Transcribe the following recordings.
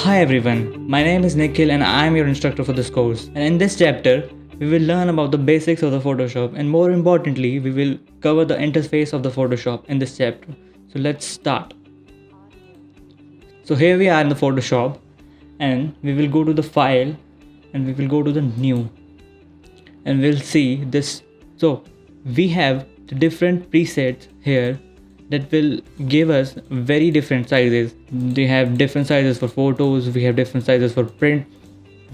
Hi everyone, my name is Nikhil and I am your instructor for this course. And in this chapter, we will learn about the basics of the Photoshop, and more importantly, we will cover the interface of the Photoshop in this chapter. So let's start. So here we are in the Photoshop, and we will go to the file and we will go to the new, and we'll see this. So we have the different presets here that will give us very different sizes. They have different sizes for photos, we have different sizes for print,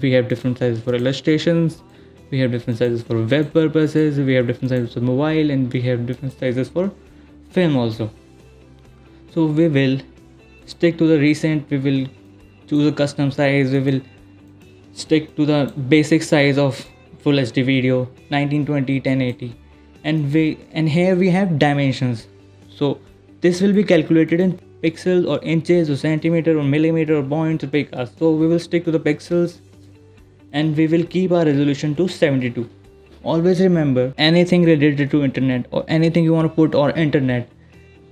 we have different sizes for illustrations, we have different sizes for web purposes, we have different sizes for mobile, and we have different sizes for film also. So we will stick to the recent, we will choose a custom size, we will stick to the basic size of full HD video 1920 1080, and here we have dimensions. So this will be calculated in pixels or inches or centimeter or millimeter or points or picas. So we will stick to the pixels and we will keep our resolution to 72. Always remember, anything related to internet or anything you want to put on internet,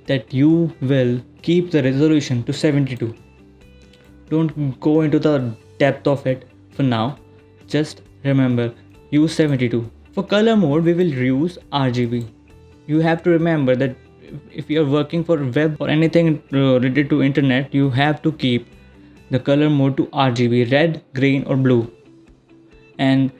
that you will keep the resolution to 72. Don't go into the depth of it for now. Just remember, use 72. For color mode, we will use RGB. You have to remember that if you are working for web or anything related to internet, you have to keep the color mode to RGB, red, green or blue. And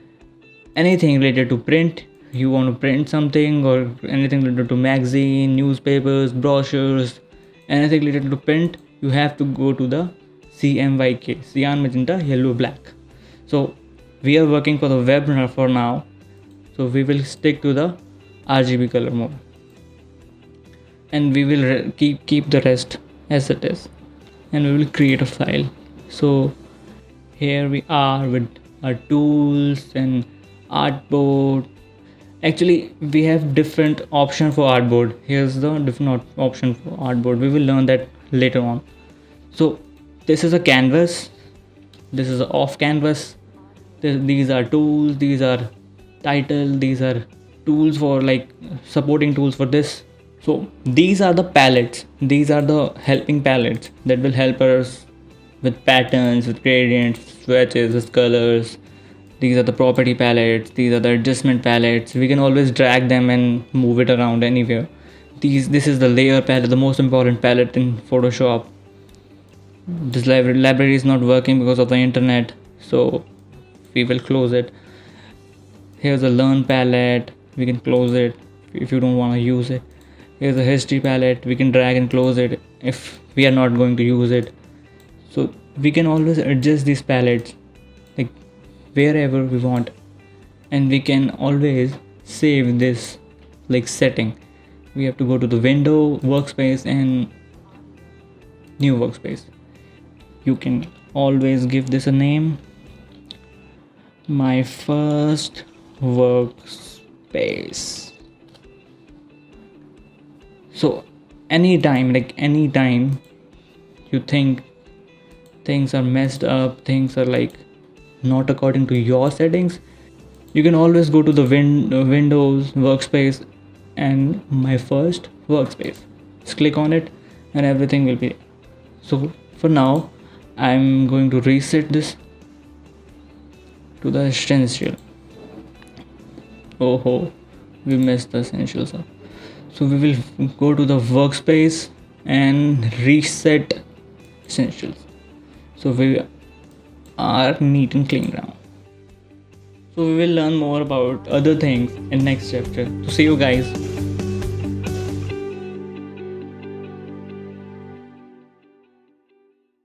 anything related to print, you want to print something or anything related to magazine, newspapers, brochures, anything related to print, you have to go to the CMYK, cyan, magenta, yellow, black. So we are working for the web for now, so we will stick to the RGB color mode, and we will keep the rest as it is, and we will create a file. So here we are with our tools and artboard. Actually, we have different option for artboard. Here's the different option for artboard. We will learn that later on. So this is a canvas, this is off canvas, these are tools, these are title, these are tools for like supporting tools for this. So these are the palettes, these are the helping palettes that will help us with patterns, with gradients, swatches, with colors. These are the property palettes, these are the adjustment palettes. We can always drag them and move it around anywhere. This is the layer palette, the most important palette in Photoshop. This library is not working because of the internet, so we will close it. Here's a learn palette, we can close it if you don't want to use it. Here's a history palette, we can drag and close it if we are not going to use it. So we can always adjust these palettes like wherever we want, and we can always save this like setting. We have to go to the window, workspace and new workspace. You can always give this a name, my first workspace. So anytime you think things are messed up, things are like not according to your settings, you can always go to the Windows workspace and my first workspace. Just click on it and everything will be. So for now, I'm going to reset this to the essential. Oh, we missed the essentials up. So we will go to the workspace and reset essentials. So we are neat and clean now. So we will learn more about other things in next chapter. So see you guys.